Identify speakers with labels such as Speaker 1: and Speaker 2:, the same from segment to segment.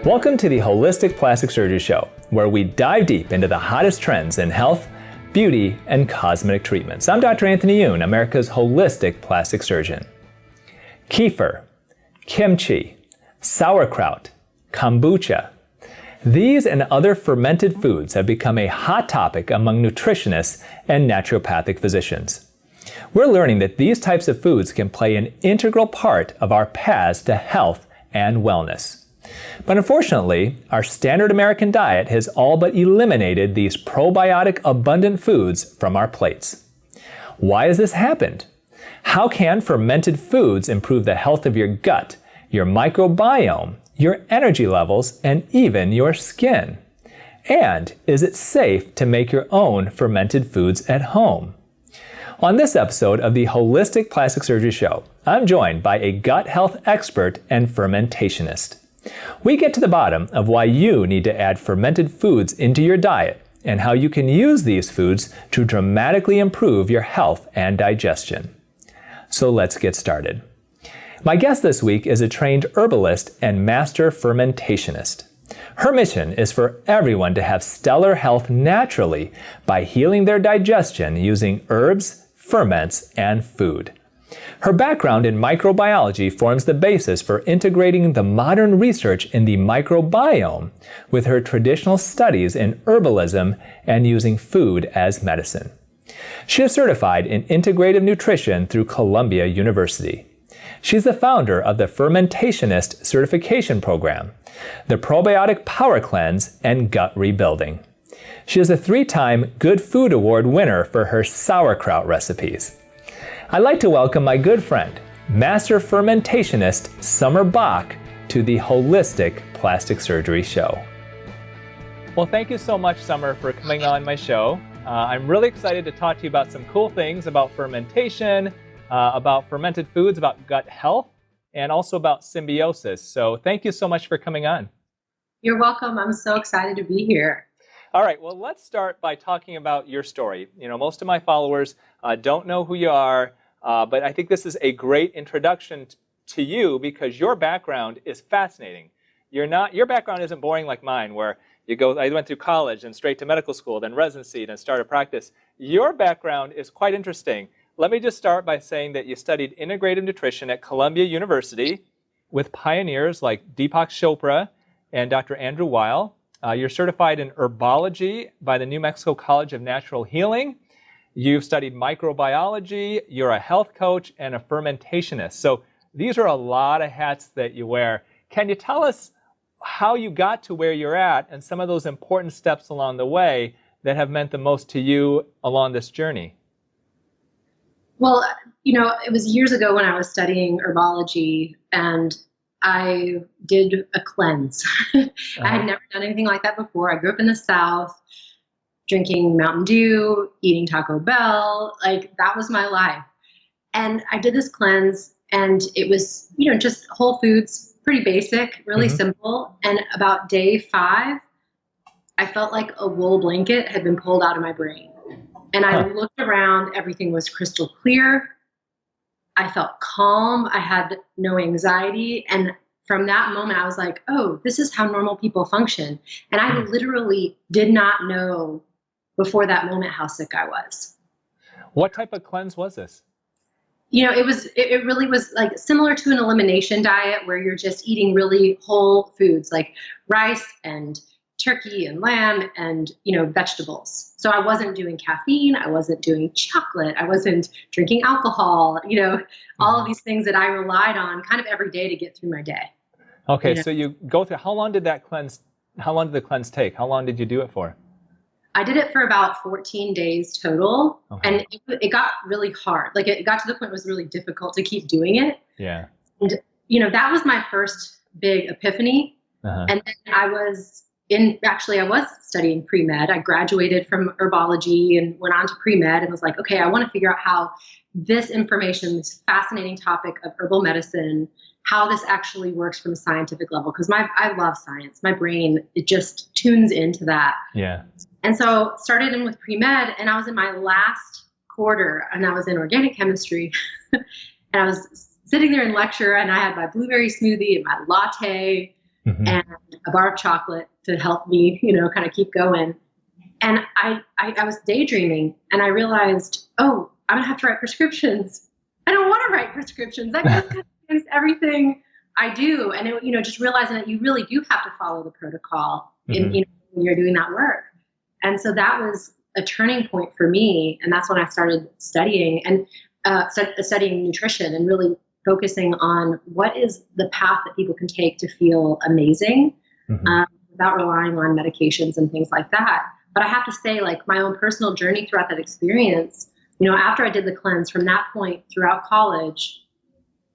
Speaker 1: Welcome to the Holistic Plastic Surgery Show, where we dive deep into the hottest trends in health, beauty, and cosmetic treatments. I'm Dr. Anthony Youn, America's holistic plastic surgeon. Kefir, kimchi, sauerkraut, kombucha. These and other fermented foods have become a hot topic among nutritionists and naturopathic physicians. We're learning that these types of foods can play an integral part of our paths to health and wellness. But unfortunately, our standard American diet has all but eliminated these probiotic-abundant foods from our plates. Why has this happened? How can fermented foods improve the health of your gut, your microbiome, your energy levels, and even your skin? And is it safe to make your own fermented foods at home? On this episode of the Holistic Plastic Surgery Show, I'm joined by a gut health expert and fermentationist. We get to the bottom of why you need to add fermented foods into your diet and how you can use these foods to dramatically improve your health and digestion. So let's get started. My guest this week is a trained herbalist and master fermentationist. Her mission is for everyone to have stellar health naturally by healing their digestion using herbs, ferments, and food. Her background in microbiology forms the basis for integrating the modern research in the microbiome with her traditional studies in herbalism and using food as medicine. She is certified in integrative nutrition through Columbia University. She's the founder of the Fermentationist Certification Program, the Probiotic Power Cleanse, and Gut Rebuilding. She is a 3-time Good Food Award winner for her sauerkraut recipes. I'd like to welcome my good friend, master fermentationist Summer Bock, to the Holistic Plastic Surgery Show. Well, thank you so much, Summer, for coming on my show. I'm really excited to talk to you about some cool things about fermentation, about fermented foods, about gut health, and also about symbiosis. So thank you so much for coming on.
Speaker 2: You're welcome. I'm so excited to be here.
Speaker 1: All right, well, let's start by talking about your story. You know, most of my followers don't know who you are, but I think this is a great introduction to you because your background is fascinating. Your background isn't boring like mine, where I went through college and straight to medical school, then residency, then started practice. Your background is quite interesting. Let me just start by saying that you studied integrative nutrition at Columbia University with pioneers like Deepak Chopra and Dr. Andrew Weil. You're certified in herbology by the New Mexico College of Natural Healing. You've studied microbiology, you're a health coach, and a fermentationist. So these are a lot of hats that you wear. Can you tell us how you got to where you're at and some of those important steps along the way that have meant the most to you along this journey?
Speaker 2: Well, it was years ago when I was studying herbology and I did a cleanse. I had never done anything like that before. I grew up in the South, drinking Mountain Dew, eating Taco Bell. Like, that was my life. And I did this cleanse and it was, just whole foods, pretty basic, really simple. And about day 5, I felt like a wool blanket had been pulled out of my brain. And I looked around, everything was crystal clear. I felt calm. I had no anxiety. And from that moment, I was like, oh, this is how normal people function. And I literally did not know before that moment how sick I was.
Speaker 1: What type of cleanse was this?
Speaker 2: It really was like similar to an elimination diet where you're just eating really whole foods like rice and turkey and lamb and, vegetables. So I wasn't doing caffeine. I wasn't doing chocolate. I wasn't drinking alcohol, all of these things that I relied on kind of every day to get through my day.
Speaker 1: Okay. So you go through, how long did the cleanse take? How long did you do it for?
Speaker 2: I did it for about 14 days total. Okay. And it got really hard. Like, it got to the point where it was really difficult to keep doing it.
Speaker 1: Yeah.
Speaker 2: And, that was my first big epiphany. And then I was studying pre-med. I graduated from herbology and went on to pre-med and was like, okay, I want to figure out how this information, this fascinating topic of herbal medicine, how this actually works from a scientific level. Because I love science. My brain, it just tunes into that.
Speaker 1: Yeah.
Speaker 2: And so started in with pre-med, and I was in my last quarter and I was in organic chemistry. And I was sitting there in lecture and I had my blueberry smoothie and my latte. and a bar of chocolate to help me, kind of keep going. And I was daydreaming, and I realized, oh, I'm gonna have to write prescriptions. I don't want to write prescriptions. That goes kind of against everything I do. And just realizing that you really do have to follow the protocol when you're doing that work. And so that was a turning point for me, and that's when I started studying studying nutrition and really focusing on what is the path that people can take to feel amazing without relying on medications and things like that. But I have to say, like, my own personal journey throughout that experience, after I did the cleanse, from that point throughout college,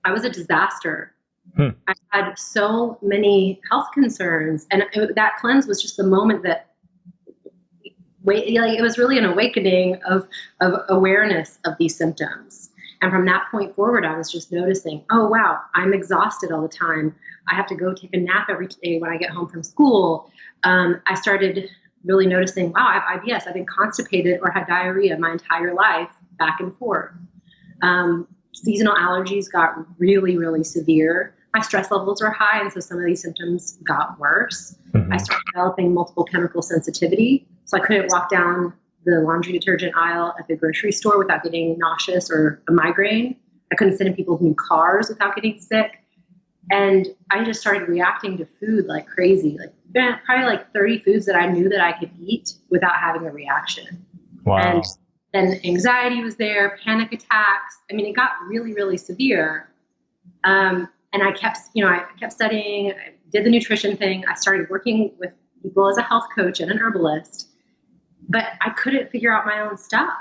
Speaker 2: I was a disaster. I had so many health concerns, and that cleanse was just the moment that it was really an awakening of awareness of these symptoms. And from that point forward, I was just noticing, oh, wow, I'm exhausted all the time. I have to go take a nap every day when I get home from school. I started really noticing, wow, I have IBS. I've been constipated or had diarrhea my entire life, back and forth. Seasonal allergies got really, really severe. My stress levels were high, and so some of these symptoms got worse. I started developing multiple chemical sensitivity, so I couldn't walk down the laundry detergent aisle at the grocery store without getting nauseous or a migraine. I couldn't sit in people's new cars without getting sick. And I just started reacting to food like crazy, probably like 30 foods that I knew that I could eat without having a reaction.
Speaker 1: Wow.
Speaker 2: And then anxiety was there, panic attacks. I mean, it got really, really severe. And I kept studying. I did the nutrition thing. I started working with people as a health coach and an herbalist, but I couldn't figure out my own stuff.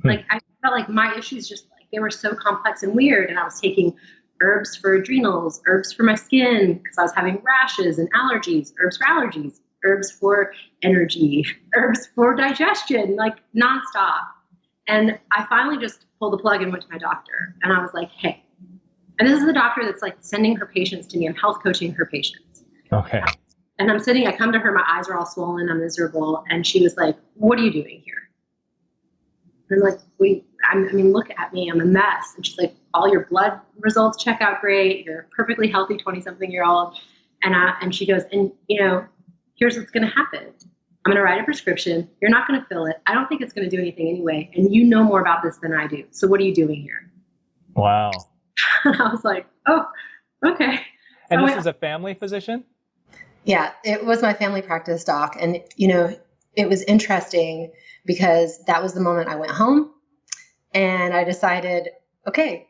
Speaker 2: Like, I felt like my issues they were so complex and weird. And I was taking herbs for adrenals, herbs for my skin because I was having rashes and allergies, herbs for allergies, herbs for energy, herbs for digestion, like nonstop. And I finally just pulled the plug and went to my doctor. And I was like, hey, and this is the doctor that's like sending her patients to me. I'm health coaching her patients.
Speaker 1: Okay.
Speaker 2: And I come to her, my eyes are all swollen, I'm miserable. And she was like, what are you doing here? And I'm like, look at me, I'm a mess. And she's like, all your blood results check out great. You're a perfectly healthy 20-something-year-old. And she goes, and here's what's going to happen. I'm going to write a prescription. You're not going to fill it. I don't think it's going to do anything anyway. And you know more about this than I do. So what are you doing here?
Speaker 1: Wow.
Speaker 2: I was like, oh, okay.
Speaker 1: And this is a family physician?
Speaker 3: Yeah, it was my family practice doc. And, it was interesting because that was the moment I went home and I decided, okay,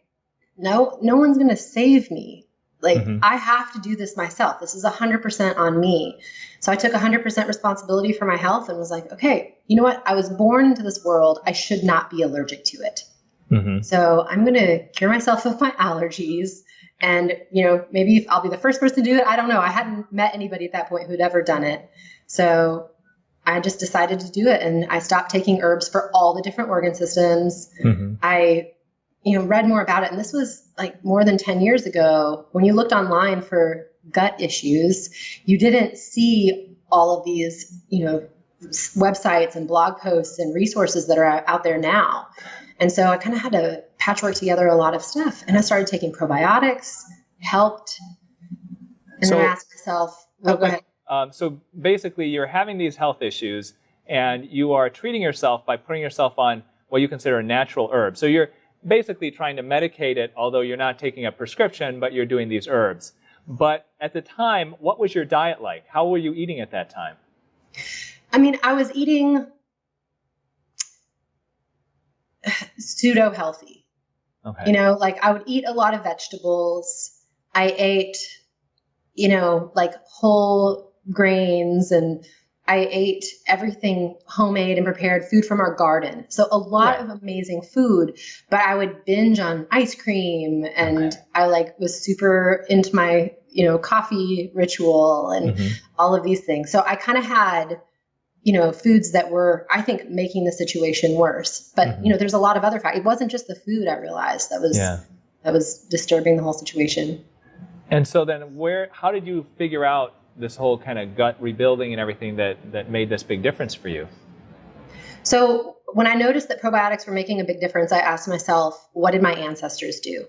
Speaker 3: no one's going to save me. Like, I have to do this myself. This is 100% on me. So I took 100% responsibility for my health and was like, okay, you know what? I was born into this world. I should not be allergic to it. So I'm going to cure myself of my allergies. And, maybe I'll be the first person to do it. I don't know. I hadn't met anybody at that point who'd ever done it. So I just decided to do it. And I stopped taking herbs for all the different organ systems. I read more about it. And this was like more than 10 years ago. When you looked online for gut issues, you didn't see all of these, websites and blog posts and resources that are out there now. And so I kind of had to patchwork together a lot of stuff. And I started taking probiotics, helped. And then I asked myself, go ahead.
Speaker 1: So basically you're having these health issues and you are treating yourself by putting yourself on what you consider a natural herb. So you're basically trying to medicate it, although you're not taking a prescription, but you're doing these herbs. But at the time, what was your diet like? How were you eating at that time?
Speaker 3: I mean, I was eating pseudo healthy.
Speaker 1: Okay.
Speaker 3: I would eat a lot of vegetables. I ate, like whole grains, and I ate everything homemade and prepared, food from our garden. So a lot of amazing food, but I would binge on ice cream, and I was super into my, coffee ritual and all of these things. So I kind of had, foods that were, I think, making the situation worse. But, there's a lot of other factors. It wasn't just the food, I realized, that was disturbing the whole situation.
Speaker 1: And so then how did you figure out this whole kind of gut rebuilding and everything that made this big difference for you?
Speaker 3: So when I noticed that probiotics were making a big difference, I asked myself, what did my ancestors do?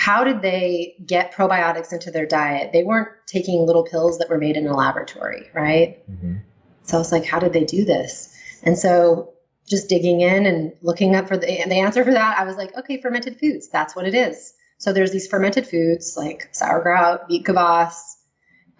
Speaker 3: how did they get probiotics into their diet? They weren't taking little pills that were made in a laboratory, right? So I was like, how did they do this? And so just digging in and looking up for the answer for that, I was like, okay, fermented foods, that's what it is. So there's these fermented foods like sauerkraut, beet kvass,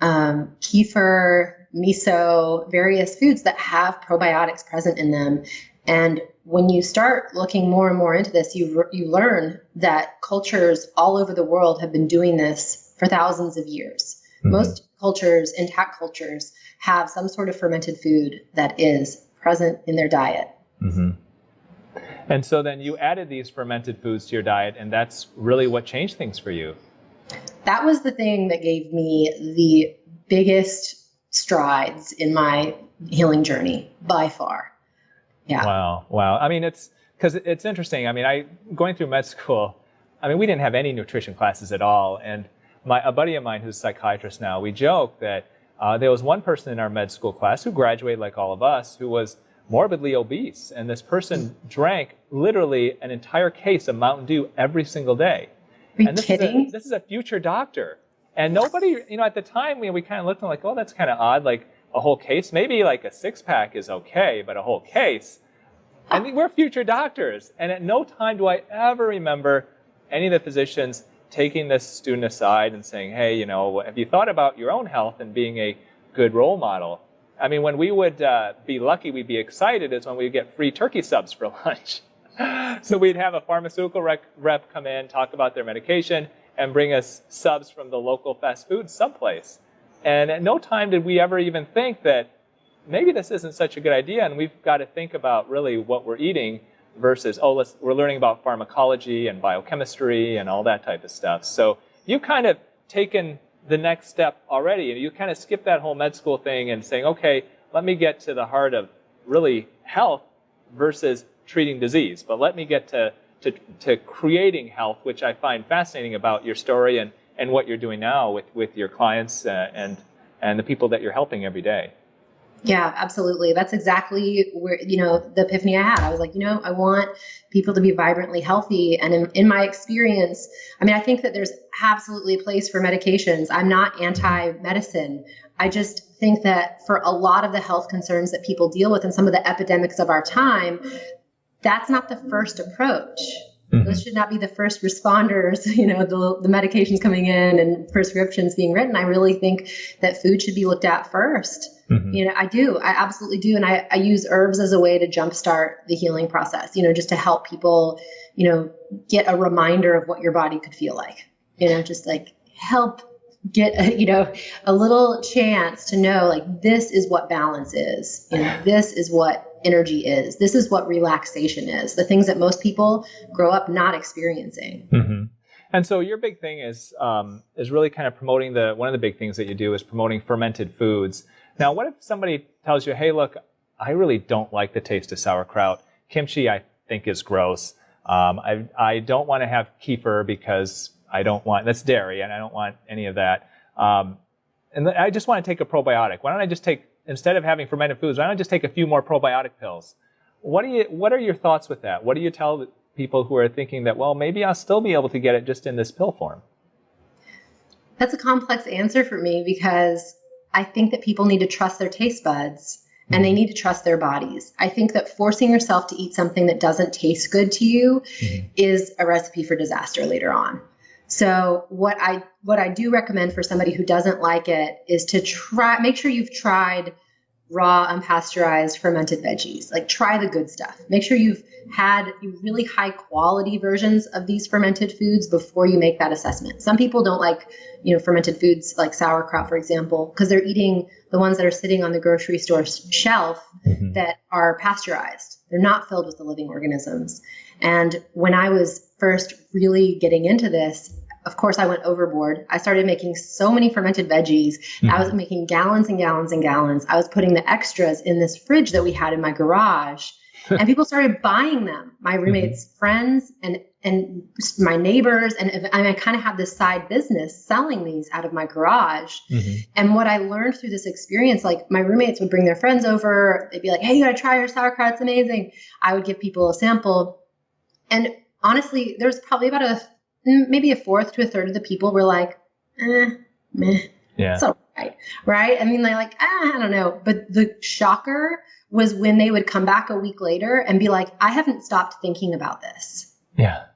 Speaker 3: kefir, miso, various foods that have probiotics present in them. And when you start looking more and more into this, you learn that cultures all over the world have been doing this for thousands of years. Most cultures, intact cultures, have some sort of fermented food that is present in their diet.
Speaker 1: And so then you added these fermented foods to your diet, and that's really what changed things for you.
Speaker 3: That was the thing that gave me the biggest strides in my healing journey by far. Yeah.
Speaker 1: Wow. I mean, it's interesting. I mean, going through med school, I mean, we didn't have any nutrition classes at all. And a buddy of mine who's a psychiatrist now, we joke that there was one person in our med school class who graduated like all of us who was morbidly obese. And this person drank literally an entire case of Mountain Dew every single day.
Speaker 3: Are you kidding?
Speaker 1: This is a future doctor. And nobody, at the time, we kind of looked and like, oh, that's kind of odd. Like a whole case, maybe like a 6-pack is okay, but a whole case. I mean, we're future doctors. And at no time do I ever remember any of the physicians taking this student aside and saying, hey, have you thought about your own health and being a good role model? I mean, when we would be lucky, we'd be excited is when we'd get free turkey subs for lunch. So we'd have a pharmaceutical rep come in, talk about their medication, and bring us subs from the local fast food someplace. And at no time did we ever even think that maybe this isn't such a good idea, and we've got to think about really what we're eating versus, we're learning about pharmacology and biochemistry and all that type of stuff. So you've kind of taken the next step already, and you kind of skip that whole med school thing and saying, okay, let me get to the heart of really health versus treating disease. But let me get to creating health, which I find fascinating about your story and what you're doing now with your clients and the people that you're helping every day.
Speaker 3: Yeah, absolutely. That's exactly where, the epiphany I had. I was like, I want people to be vibrantly healthy. And in my experience, I mean, I think that there's absolutely a place for medications. I'm not anti-medicine. I just think that for a lot of the health concerns that people deal with and some of the epidemics of our time, that's not the first approach. Those should not be the first responders, the medications coming in and prescriptions being written. I really think that food should be looked at first. I absolutely do. And I use herbs as a way to jumpstart the healing process, just to help people, get a reminder of what your body could feel like, just like help get, a little chance to know, like, this is what balance is, this is what energy is. This is what relaxation is. The things that most people grow up not experiencing.
Speaker 1: And so your big thing is really kind of promoting one of the big things that you do is promoting fermented foods. Now, what if somebody tells you, hey, look, I really don't like the taste of sauerkraut. Kimchi, I think, is gross. I don't want to have kefir because that's dairy and I don't want any of that. And I just want to take a probiotic. Why don't I just instead of having fermented foods, why don't I just take a few more probiotic pills? What are your thoughts with that? What do you tell people who are thinking that, well, maybe I'll still be able to get it just in this pill form?
Speaker 3: That's a complex answer for me because I think that people need to trust their taste buds and they need to trust their bodies. I think that forcing yourself to eat something that doesn't taste good to you is a recipe for disaster later on. So what I do recommend for somebody who doesn't like it is to make sure you've tried raw, unpasteurized, fermented veggies. Like, try the good stuff. Make sure you've had really high quality versions of these fermented foods before you make that assessment. Some people don't like, fermented foods like sauerkraut, for example, because they're eating the ones that are sitting on the grocery store shelf that are pasteurized. They're not filled with the living organisms. And when I was first really getting into this, of course, I went overboard. I started making so many fermented veggies. I was making gallons and gallons and gallons. I was putting the extras in this fridge that we had in my garage. And people started buying them. My roommates' friends and my neighbors. And I kind of had this side business selling these out of my garage. And what I learned through this experience, like, my roommates would bring their friends over. They'd be like, hey, you got to try our sauerkraut. It's amazing. I would give people a sample. And honestly, there's probably about maybe a fourth to a third of the people were like, meh, it's all right. Right? I mean, they're like, I don't know. But the shocker was when they would come back a week later and be like, I haven't stopped thinking about this.
Speaker 1: Yeah.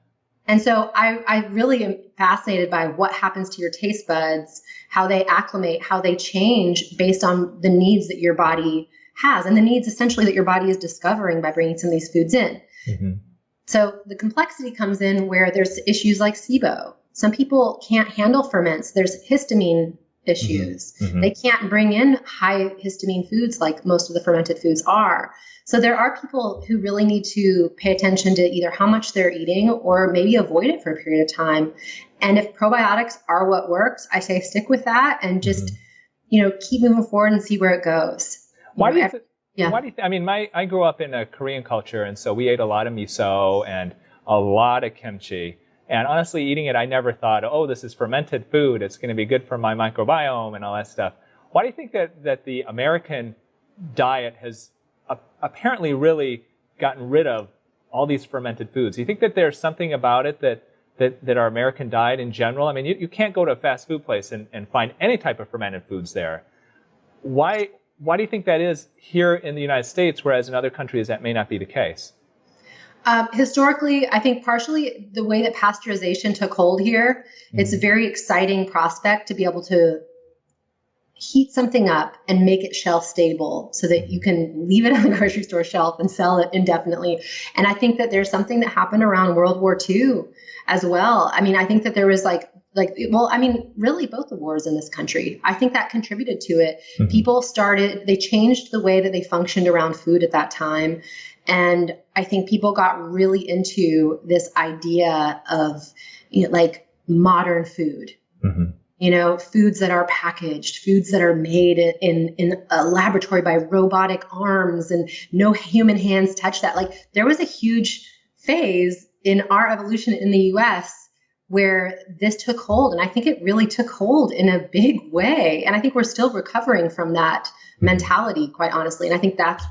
Speaker 3: And so I really am fascinated by what happens to your taste buds, how they acclimate, how they change based on the needs that your body has and the needs essentially that your body is discovering by bringing some of these foods in. Mm-hmm. So the complexity comes in where there's issues like SIBO. Some people can't handle ferments. There's histamine issues. Mm-hmm. They can't bring in high histamine foods like most of the fermented foods are. So there are people who really need to pay attention to either how much they're eating or maybe avoid it for a period of time. And if probiotics are what works, I say stick with that and just, keep moving forward and see where it goes.
Speaker 1: Why do you think, I mean, I grew up in a Korean culture, and so we ate a lot of miso and a lot of kimchi. And honestly, eating it, I never thought, oh, this is fermented food. It's going to be good for my microbiome and all that stuff. Why do you think that the American diet has apparently really gotten rid of all these fermented foods? Do you think that there's something about it that our American diet in general, I mean, you can't go to a fast food place and find any type of fermented foods there. Why do you think that is here in the United States, whereas in other countries that may not be the case?
Speaker 3: Historically, I think partially the way that pasteurization took hold here, it's a very exciting prospect to be able to heat something up and make it shelf stable so that you can leave it on the grocery store shelf and sell it indefinitely. And I think that there's something that happened around World War II as well. I mean, I think that there was really both the wars in this country, I think that contributed to it. Mm-hmm. People they changed the way that they functioned around food at that time. And I think people got really into this idea of, modern food. Mm-hmm. Foods that are packaged, foods that are made in a laboratory by robotic arms and no human hands touch that. Like there was a huge phase in our evolution in the US where this took hold. And I think it really took hold in a big way. And I think we're still recovering from that mentality, quite honestly. And I think that's,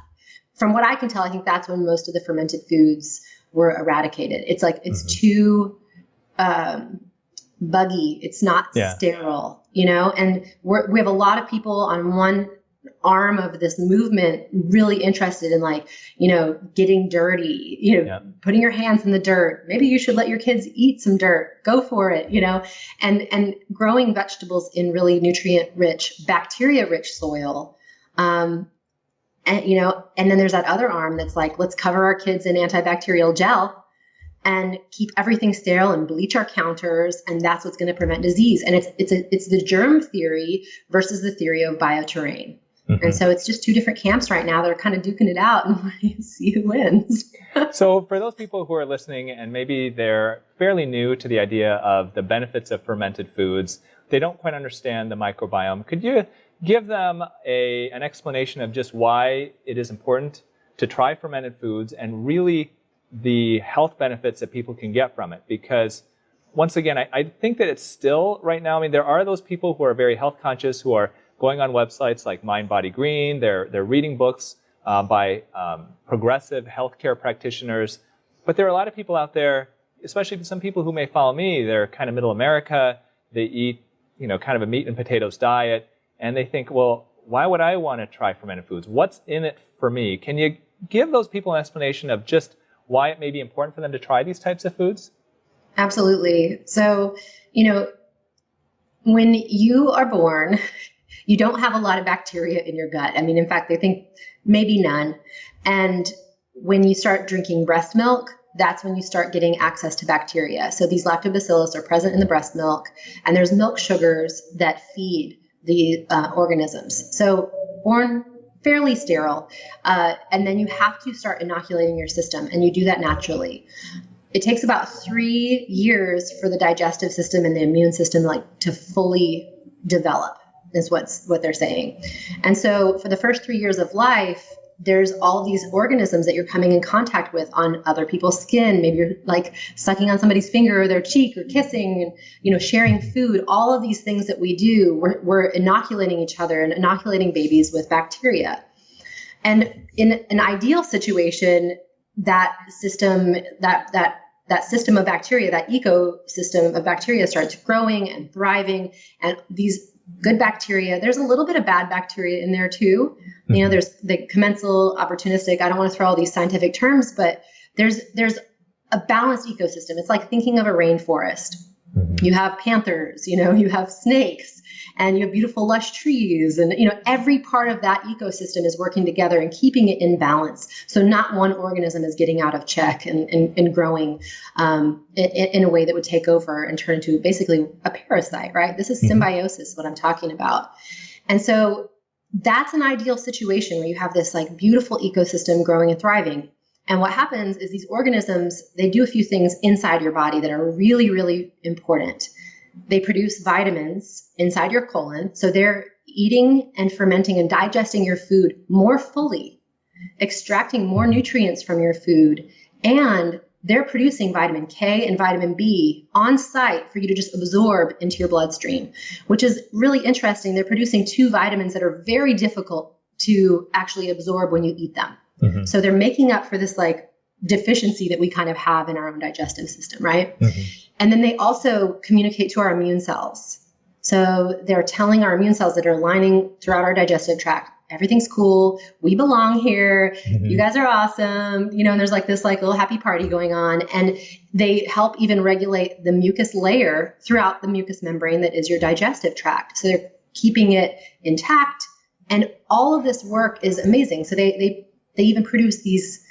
Speaker 3: from what I can tell, I think that's when most of the fermented foods were eradicated. It's like, it's too, buggy. It's not sterile, and we have a lot of people on one arm of this movement really interested in getting dirty, putting your hands in the dirt. Maybe you should let your kids eat some dirt. Go for it, and growing vegetables in really nutrient rich, bacteria rich soil. And then there's that other arm that's like, let's cover our kids in antibacterial gel and keep everything sterile and bleach our counters. And that's what's going to prevent disease. And it's the germ theory versus the theory of bioterrain. Mm-hmm. And so it's just two different camps right now that are kind of duking it out and see who wins.
Speaker 1: So for those people who are listening and maybe they're fairly new to the idea of the benefits of fermented foods, they don't quite understand the microbiome. Could you give them an explanation of just why it is important to try fermented foods and really the health benefits that people can get from it? Because once again, I think that it's still right now, I mean, there are those people who are very health conscious who are going on websites like Mind Body Green. They're reading books by progressive healthcare practitioners. But there are a lot of people out there, especially some people who may follow me, they're kind of middle America. They eat, kind of a meat and potatoes diet. And they think, well, why would I want to try fermented foods? What's in it for me? Can you give those people an explanation of just why it may be important for them to try these types of foods?
Speaker 3: Absolutely. So, when you are born, you don't have a lot of bacteria in your gut. I mean, in fact, they think maybe none. And when you start drinking breast milk, that's when you start getting access to bacteria. So these lactobacillus are present in the breast milk, and there's milk sugars that feed the organisms. So born fairly sterile. And then you have to start inoculating your system, and you do that naturally. It takes about 3 years for the digestive system and the immune system to fully develop, is what they're saying. And so for the first 3 years of life, there's all these organisms that you're coming in contact with on other people's skin. Maybe you're sucking on somebody's finger or their cheek or kissing and, sharing food. All of these things that we do, we're inoculating each other and inoculating babies with bacteria. And in an ideal situation, that system, that that system of bacteria, that ecosystem of bacteria starts growing and thriving. And these good bacteria, there's a little bit of bad bacteria in there too. You know, there's the commensal, opportunistic. I don't want to throw all these scientific terms, but there's a balanced ecosystem. It's like thinking of a rainforest. You have panthers, you know, you have snakes, and you have beautiful lush trees, and you know, every part of that ecosystem is working together and keeping it in balance. So not one organism is getting out of check and growing in a way that would take over and turn into basically a parasite, right? This is symbiosis, what I'm talking about. And so that's an ideal situation where you have this like beautiful ecosystem growing and thriving. And what happens is these organisms, they do a few things inside your body that are really, really important. They produce vitamins inside your colon. So they're eating and fermenting and digesting your food more fully, extracting more nutrients from your food. And they're producing vitamin K and vitamin B on site for you to just absorb into your bloodstream, which is really interesting. They're producing two vitamins that are very difficult to actually absorb when you eat them. So they're making up for this like deficiency that we kind of have in our own digestive system, right? And then they also communicate to our immune cells. So they're telling our immune cells that are lining throughout our digestive tract, everything's cool, we belong here, you guys are awesome, you know, and there's like this like little happy party going on. And they help even regulate the mucus layer throughout the mucous membrane that is your digestive tract. So they're keeping it intact. And all of this work is amazing. So they even produce these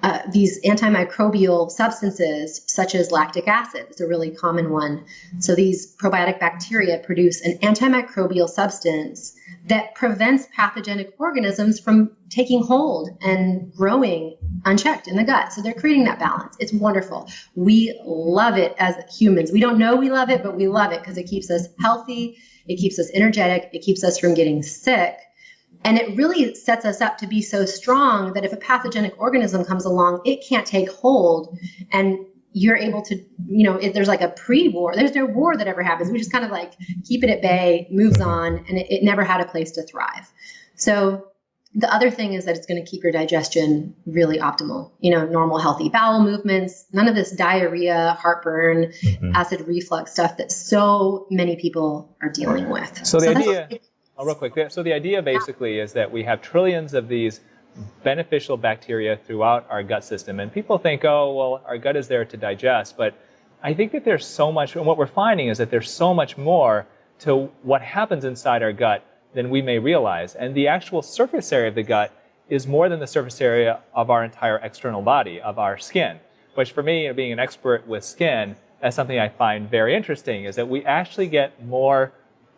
Speaker 3: antimicrobial substances such as lactic acid. It's a really common one. So these probiotic bacteria produce an antimicrobial substance that prevents pathogenic organisms from taking hold and growing unchecked in the gut. So they're creating that balance. It's wonderful. We love it as humans. We don't know we love it, but we love it because it keeps us healthy. It keeps us energetic. It keeps us from getting sick. And it really sets us up to be so strong that if a pathogenic organism comes along, it can't take hold. And you're able to, you know, if there's like a pre-war, there's no war that ever happens. We just kind of like keep it at bay, moves on, and it never had a place to thrive. So the other thing is that it's going to keep your digestion really optimal, you know, normal, healthy bowel movements, none of this diarrhea, heartburn, acid reflux stuff that so many people are dealing with.
Speaker 1: So the idea... real quick. So the idea basically is that we have trillions of these beneficial bacteria throughout our gut system. And people think, oh, well, our gut is there to digest. But I think that there's so much, and what we're finding is that there's so much more to what happens inside our gut than we may realize. And the actual surface area of the gut is more than the surface area of our entire external body, of our skin. Which for me, being an expert with skin, that's something I find very interesting, is that we actually get more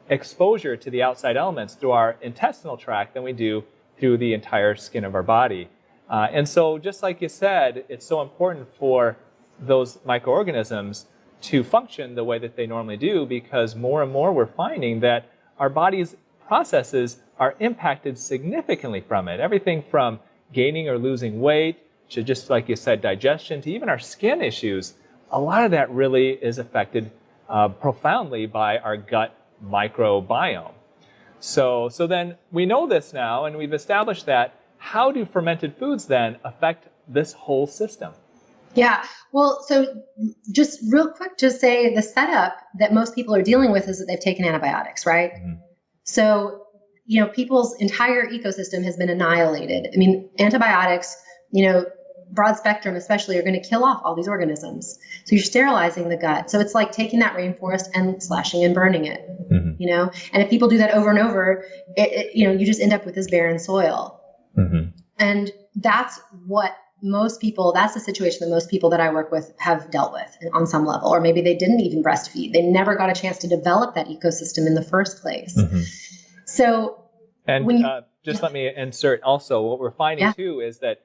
Speaker 1: exposure to the outside elements through our intestinal tract than we do through the entire skin of our body. And so just like you said, it's so important for those microorganisms to function the way that they normally do, because more and more we're finding that our body's processes are impacted significantly from it. Everything from gaining or losing weight to, just like you said, digestion, to even our skin issues. A lot of that really is affected profoundly by our gut microbiome. So then we know this now, and we've established that. How do fermented foods then affect this whole system?
Speaker 3: Yeah, well, so just real quick, just say the setup that most people are dealing with is that they've taken antibiotics, right? So, you know, people's entire ecosystem has been annihilated. I mean, antibiotics, you know, broad spectrum especially, are going to kill off all these organisms. So you're sterilizing the gut. So it's like taking that rainforest and slashing and burning it, you know? And if people do that over and over, you know, you just end up with this barren soil. And that's what most people, that's the situation that most people that I work with have dealt with on some level, or maybe they didn't even breastfeed. They never got a chance to develop that ecosystem in the first place. So, and when you,
Speaker 1: just let me insert also, what we're finding too is that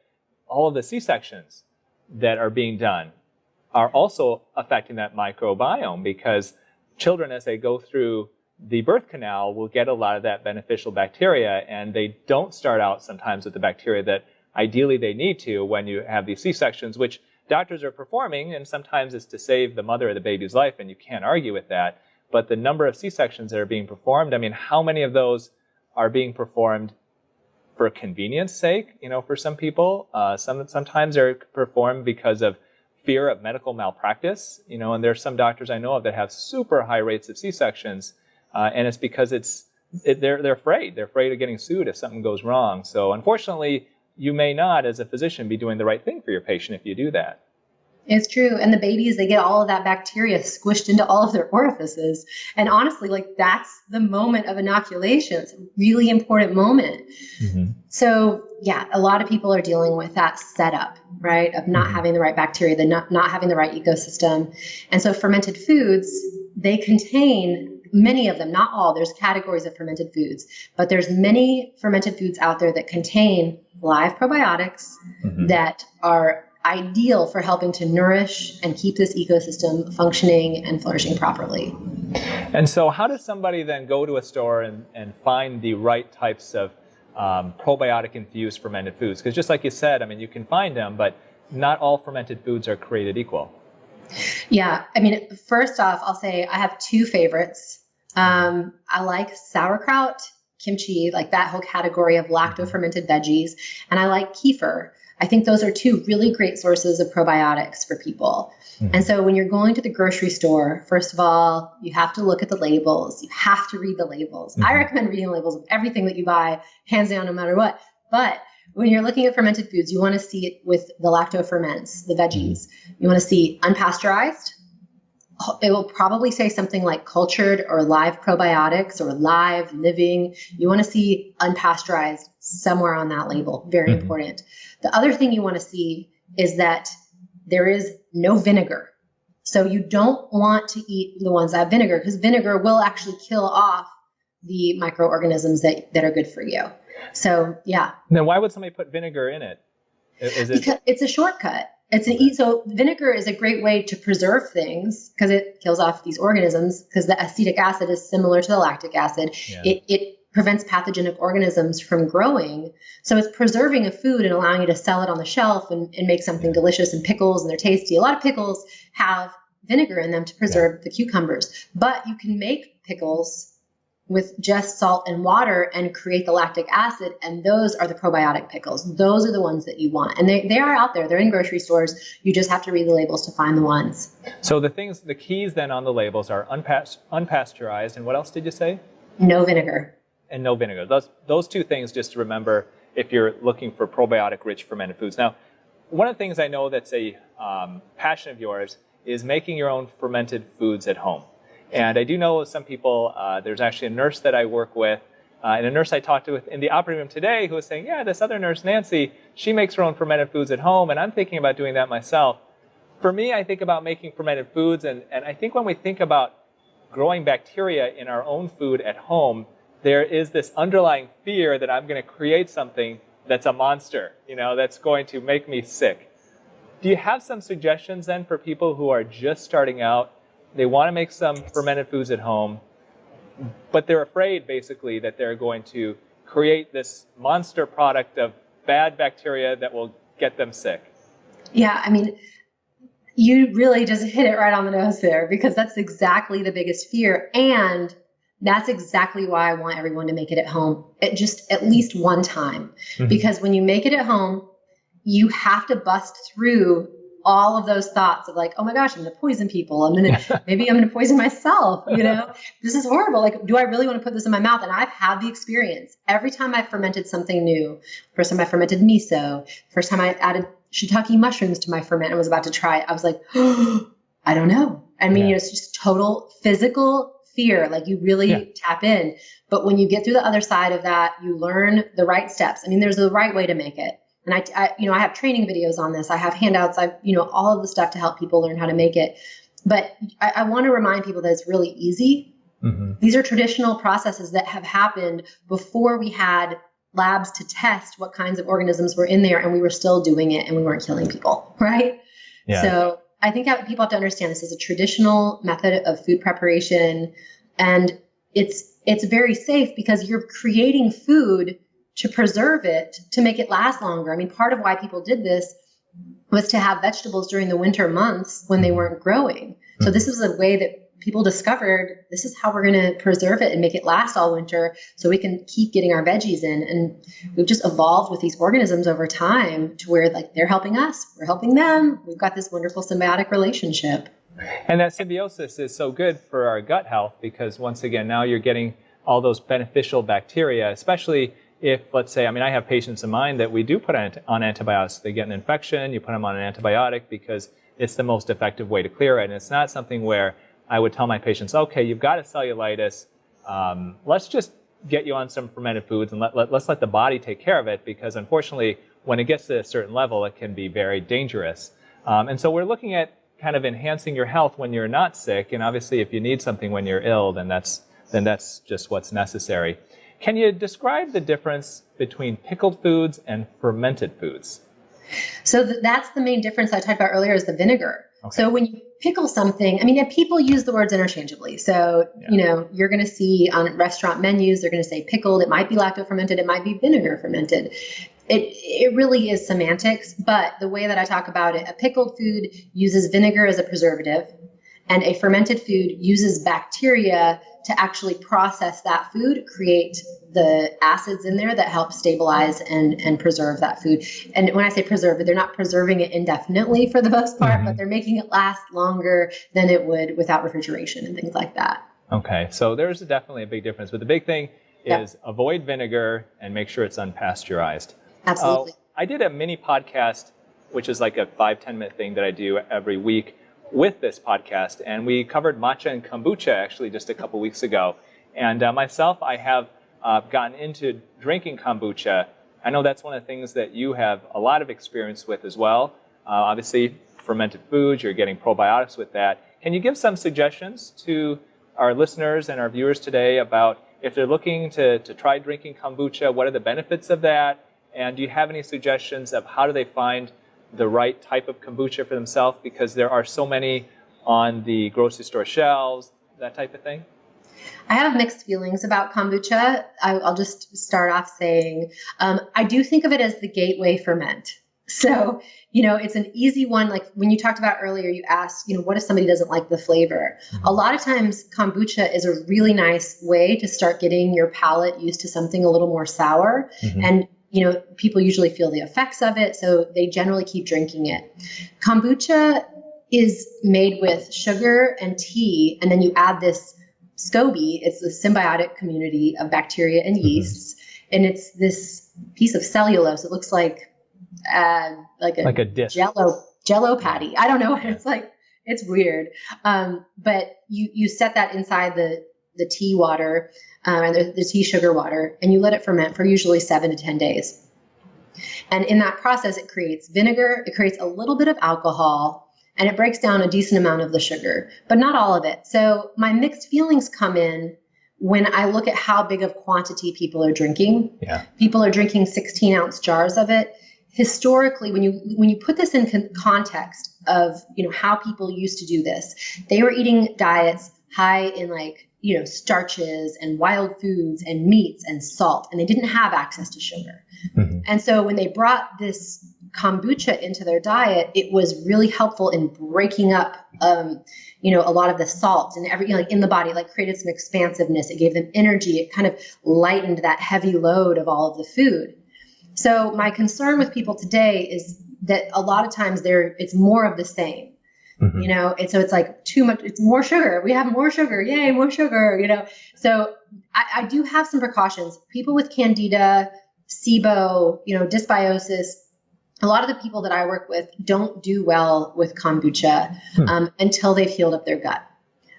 Speaker 1: all of the C-sections that are being done are also affecting that microbiome, because children, as they go through the birth canal, will get a lot of that beneficial bacteria, and they don't start out sometimes with the bacteria that ideally they need to when you have these C-sections, which doctors are performing, and sometimes it's to save the mother or the baby's life, and you can't argue with that. But the number of C-sections that are being performed, I mean, how many of those are being performed for convenience sake, you know, for some people? Sometimes they're performed because of fear of medical malpractice, and there's some doctors I know of that have super high rates of C-sections, and it's because they're afraid. They're afraid of getting sued if something goes wrong. So unfortunately, you may not, as a physician, be doing the right thing for your patient if you do that.
Speaker 3: It's true. And the babies, they get all of that bacteria squished into all of their orifices. And honestly, that's the moment of inoculation. It's a really important moment. Mm-hmm. So yeah, a lot of people are dealing with that setup, right? Of not having the right bacteria, not having the right ecosystem. And so fermented foods, they contain many of them, not all. There's categories of fermented foods, but there's many fermented foods out there that contain live probiotics that are ideal for helping to nourish and keep this ecosystem functioning and flourishing properly.
Speaker 1: And so how does somebody then go to a store and find the right types of probiotic infused fermented foods? Because just like you said, you can find them, but not all fermented foods are created equal.
Speaker 3: Yeah. First off, I'll say I have two favorites. I like sauerkraut, kimchi, like that whole category of lacto-fermented veggies. And I like kefir. I think those are two really great sources of probiotics for people. And so when you're going to the grocery store, first of all, you have to look at the labels. You have to read the labels. I recommend reading labels of everything that you buy, hands down, no matter what. But when you're looking at fermented foods, you want to see it with the lacto-ferments, the veggies. You want to see unpasteurized. It will probably say something like cultured or live probiotics or live living. You want to see unpasteurized somewhere on that label. Very important. The other thing you want to see is that there is no vinegar. So you don't want to eat the ones that have vinegar, because vinegar will actually kill off the microorganisms that are good for you. So yeah.
Speaker 1: Then why would somebody put vinegar in it?
Speaker 3: Because it's a shortcut. So vinegar is a great way to preserve things because it kills off these organisms, because the acetic acid is similar to the lactic acid. Yeah. It prevents pathogenic organisms from growing. So it's preserving a food and allowing you to sell it on the shelf and make something delicious, and pickles, and they're tasty. A lot of pickles have vinegar in them to preserve the cucumbers, but you can make pickles with just salt and water and create the lactic acid. And those are the probiotic pickles. Those are the ones that you want. And they are out there. They're in grocery stores. You just have to read the labels to find the ones.
Speaker 1: So the keys then on the labels are unpasteurized. And what else did you say?
Speaker 3: No vinegar.
Speaker 1: And no vinegar. Those two things just to remember if you're looking for probiotic-rich fermented foods. Now, one of the things I know that's a passion of yours is making your own fermented foods at home. And I do know some people, there's actually a nurse that I work with, and a nurse I talked to in the operating room today who was saying, yeah, this other nurse, Nancy, she makes her own fermented foods at home, and I'm thinking about doing that myself. For me, I think about making fermented foods, and I think when we think about growing bacteria in our own food at home, there is this underlying fear that I'm going to create something that's a monster, that's going to make me sick. Do you have some suggestions then for people who are just starting out? They want to make some fermented foods at home, but they're afraid basically that they're going to create this monster product of bad bacteria that will get them sick.
Speaker 3: Yeah, you really just hit it right on the nose there, because that's exactly the biggest fear. And that's exactly why I want everyone to make it at home, at least one time. Because when you make it at home, you have to bust through all of those thoughts of like, oh my gosh, I'm going to poison people. Maybe I'm going to poison myself. This is horrible. Like, do I really want to put this in my mouth? And I've had the experience. Every time I fermented something new, first time I fermented miso, first time I added shiitake mushrooms to my ferment and was about to try it, I was like, oh, I don't know. It's just total physical fear. Like, you really tap in. But when you get through the other side of that, you learn the right steps. There's the right way to make it. And I have training videos on this. I have handouts. All of the stuff to help people learn how to make it. But I want to remind people that it's really easy. These are traditional processes that have happened before we had labs to test what kinds of organisms were in there, and we were still doing it, and we weren't killing people, right? Yeah. So I think people have to understand this is a traditional method of food preparation, and it's very safe because you're creating food to preserve it, to make it last longer. Part of why people did this was to have vegetables during the winter months when they weren't growing. So this is a way people discovered this is how we're going to preserve it and make it last all winter so we can keep getting our veggies in. And we've just evolved with these organisms over time to where like they're helping us, we're helping them. We've got this wonderful symbiotic relationship.
Speaker 1: And that symbiosis is so good for our gut health because once again, now you're getting all those beneficial bacteria, especially if, let's say, I have patients in mind that we do put on antibiotics. They get an infection, you put them on an antibiotic because it's the most effective way to clear it. And it's not something where I would tell my patients, okay, you've got a cellulitis, let's just get you on some fermented foods and let's let the body take care of it, because unfortunately, when it gets to a certain level, it can be very dangerous. And so we're looking at kind of enhancing your health when you're not sick, and obviously if you need something when you're ill, then that's just what's necessary. Can you describe the difference between pickled foods and fermented foods?
Speaker 3: So that's the main difference I talked about earlier is the vinegar.
Speaker 1: Okay.
Speaker 3: So when you pickle something, people use the words interchangeably. So, you're going to see on restaurant menus, they're going to say pickled. It might be lacto-fermented. It might be vinegar fermented. It really is semantics. But the way that I talk about it, a pickled food uses vinegar as a preservative, and a fermented food uses bacteria to actually process that food, create the acids in there that help stabilize and preserve that food. And when I say preserve, they're not preserving it indefinitely for the most part, but they're making it last longer than it would without refrigeration and things like that.
Speaker 1: Okay, so there's definitely a big difference. But the big thing is avoid vinegar and make sure it's unpasteurized.
Speaker 3: Absolutely.
Speaker 1: I did a mini podcast, which is like a 5-10 minute thing that I do every week with this podcast. And we covered matcha and kombucha actually just a couple weeks ago. And myself, I have gotten into drinking kombucha. I know that's one of the things that you have a lot of experience with as well. Obviously, fermented foods, you're getting probiotics with that. Can you give some suggestions to our listeners and our viewers today about if they're looking to try drinking kombucha, what are the benefits of that? And do you have any suggestions of how do they find the right type of kombucha for themselves? Because there are so many on the grocery store shelves, that type of thing.
Speaker 3: I have mixed feelings about kombucha. I'll just start off saying, I do think of it as the gateway ferment. So, it's an easy one. Like when you talked about earlier, you asked, what if somebody doesn't like the flavor? A lot of times kombucha is a really nice way to start getting your palate used to something a little more sour. And people usually feel the effects of it, so they generally keep drinking it. Kombucha is made with sugar and tea, and then you add this SCOBY. It's the symbiotic community of bacteria and yeasts, and it's this piece of cellulose. It looks like a disc. Jello patty. I don't know what it's like. It's weird. But you set that inside the tea water, and the tea sugar water, and you let it ferment for usually 7 to 10 days. And in that process, it creates vinegar, it creates a little bit of alcohol, and it breaks down a decent amount of the sugar, but not all of it. So my mixed feelings come in when I look at how big of quantity people are drinking. Yeah. People are drinking 16-ounce jars of it. Historically, when you put this in context of how people used to do this, they were eating diets high in starches and wild foods and meats and salt, and they didn't have access to sugar. And so when they brought this kombucha into their diet, it was really helpful in breaking up, a lot of the salts and in the body, created some expansiveness. It gave them energy. It kind of lightened that heavy load of all of the food. So my concern with people today is that a lot of times it's more of the same. And so it's like too much, it's more sugar. We have more sugar. Yay, more sugar, So I do have some precautions. People with candida, SIBO, dysbiosis, a lot of the people that I work with don't do well with kombucha until they've healed up their gut,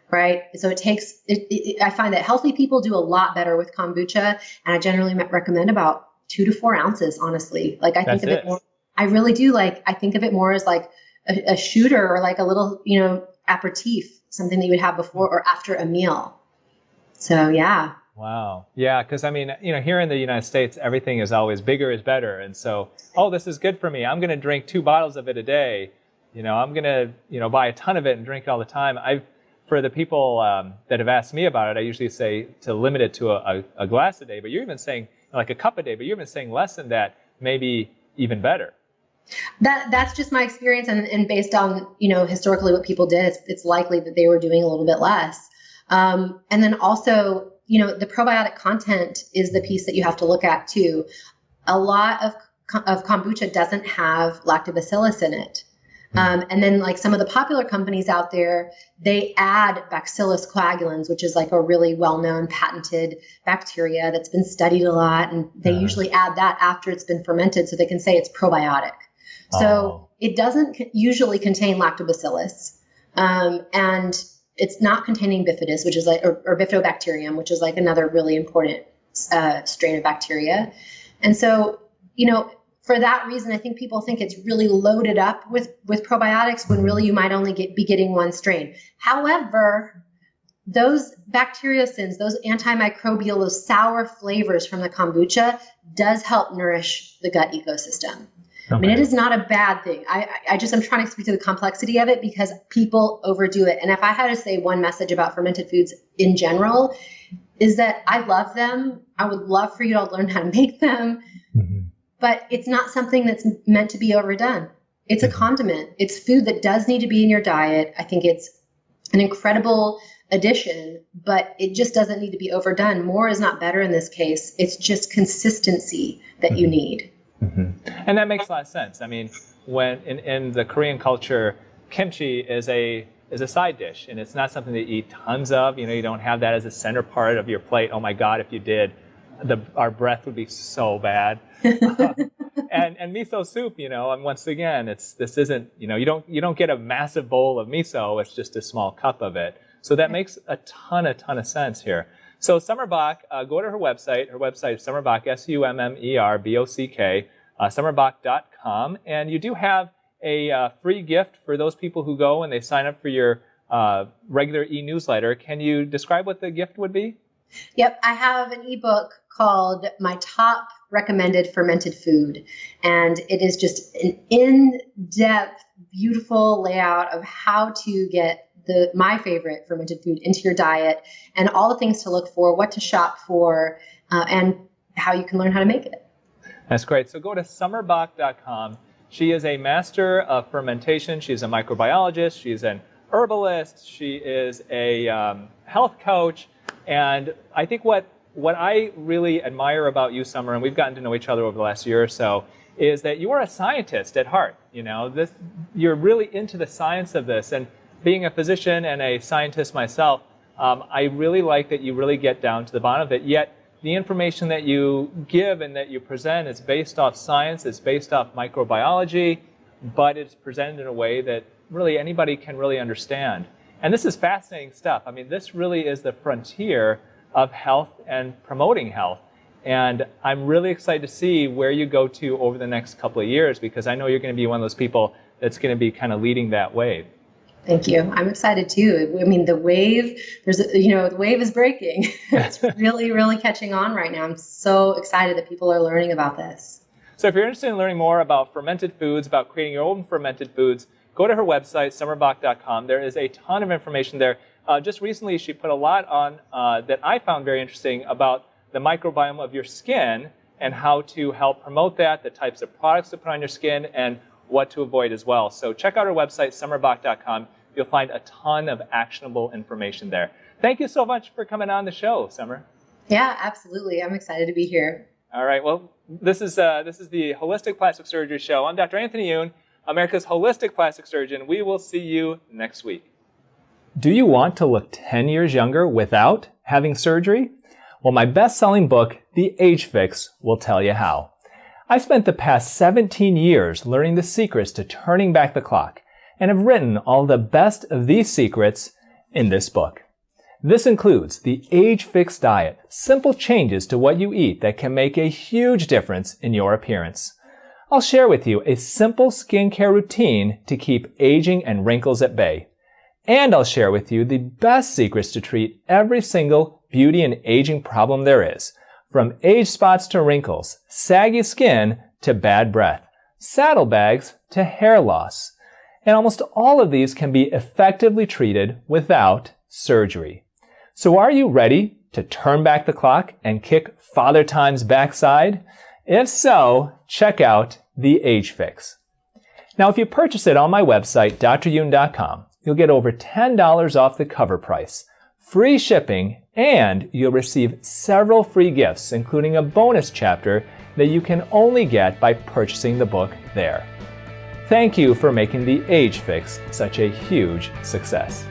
Speaker 3: right? So I find that healthy people do a lot better with kombucha, and I generally recommend about 2 to 4 ounces, honestly. I think of it more, I really do. I think of it more as a shooter or a little, aperitif, something that you would have before or after a meal. So, yeah.
Speaker 1: Wow. Yeah. Because here in the United States, everything is always bigger is better. And so, this is good for me. I'm going to drink 2 bottles of it a day. I'm going to, buy a ton of it and drink it all the time. For the people that have asked me about it, I usually say to limit it to a glass a day, but you're even saying a cup a day, but you're even saying less than that, maybe even better.
Speaker 3: That's just my experience, and based on, historically what people did, it's likely that they were doing a little bit less. And then also, the probiotic content is the piece that you have to look at too. A lot of kombucha doesn't have lactobacillus in it. And then like some of the popular companies out there, they add Bacillus coagulans, which is like a really well-known patented bacteria that's been studied a lot. And they usually add that after it's been fermented so they can say it's probiotic. So it doesn't usually contain lactobacillus. And it's not containing bifidus, which is like, or bifidobacterium, which is like another really important strain of bacteria. And so, for that reason, I think people think it's really loaded up with probiotics when really you might only be getting one strain. However, those bacteriocins, those antimicrobial, those sour flavors from the kombucha does help nourish the gut ecosystem. Okay. I mean, it is not a bad thing. I'm trying to speak to the complexity of it because people overdo it. And if I had to say one message about fermented foods in general, is that I love them. I would love for you to learn how to make them. But it's not something that's meant to be overdone. It's a condiment. It's food that does need to be in your diet. I think it's an incredible addition, but it just doesn't need to be overdone. More is not better in this case. It's just consistency that you need.
Speaker 1: And that makes a lot of sense. I mean, when in the Korean culture, kimchi is a side dish, and it's not something that you eat tons of. You don't have that as a center part of your plate. Oh my God, if you did, our breath would be so bad. And miso soup, and once again, this isn't, you don't get a massive bowl of miso. It's just a small cup of it. So that makes a ton of sense here. So Summer Bock, go to her website. Her website is Summer Bock, SUMMERBOCK, summerbock.com. And you do have a free gift for those people who go and they sign up for your regular e-newsletter. Can you describe what the gift would be?
Speaker 3: Yep, I have an ebook called My Top Recommended Fermented Food. And it is just an in-depth, beautiful layout of how to get my favorite fermented food into your diet and all the things to look for, what to shop for, and how you can learn how to make it.
Speaker 1: That's great. So go to summerbock.com. She is a master of fermentation. She's a microbiologist. She's an herbalist. She is a health coach. And I think what I really admire about you, Summer, and we've gotten to know each other over the last year or so, is that you are a scientist at heart. You're really into the science of this. And being a physician and a scientist myself, I really like that you really get down to the bottom of it. Yet the information that you give and that you present is based off science, it's based off microbiology, but it's presented in a way that really anybody can really understand. And this is fascinating stuff. I mean, this really is the frontier of health and promoting health. And I'm really excited to see where you go to over the next couple of years, because I know you're going to be one of those people that's going to be kind of leading that wave.
Speaker 3: Thank you. I'm excited too. I mean, the wave, the wave is breaking. It's really, really catching on right now. I'm so excited that people are learning about this.
Speaker 1: So if you're interested in learning more about fermented foods, about creating your own fermented foods, go to her website, summerbock.com. There is a ton of information there. Just recently, she put a lot on that I found very interesting about the microbiome of your skin and how to help promote that, the types of products to put on your skin, and what to avoid as well. So check out our website, summerbock.com. You'll find a ton of actionable information there. Thank you so much for coming on the show, Summer.
Speaker 3: Yeah, absolutely. I'm excited to be here.
Speaker 1: All right. Well, this is the Holistic Plastic Surgery Show. I'm Dr. Anthony Youn, America's holistic plastic surgeon. We will see you next week. Do you want to look 10 years younger without having surgery? Well, my best-selling book, The Age Fix, will tell you how. I spent the past 17 years learning the secrets to turning back the clock, and have written all the best of these secrets in this book. This includes the Age Fix Diet, simple changes to what you eat that can make a huge difference in your appearance. I'll share with you a simple skincare routine to keep aging and wrinkles at bay. And I'll share with you the best secrets to treat every single beauty and aging problem there is, from age spots to wrinkles, saggy skin to bad breath, saddlebags to hair loss. And almost all of these can be effectively treated without surgery. So are you ready to turn back the clock and kick Father Time's backside? If so, check out The Age Fix. Now, if you purchase it on my website, dryoun.com, you'll get over $10 off the cover price, free shipping, and you'll receive several free gifts, including a bonus chapter that you can only get by purchasing the book there. Thank you for making the Age Fix such a huge success.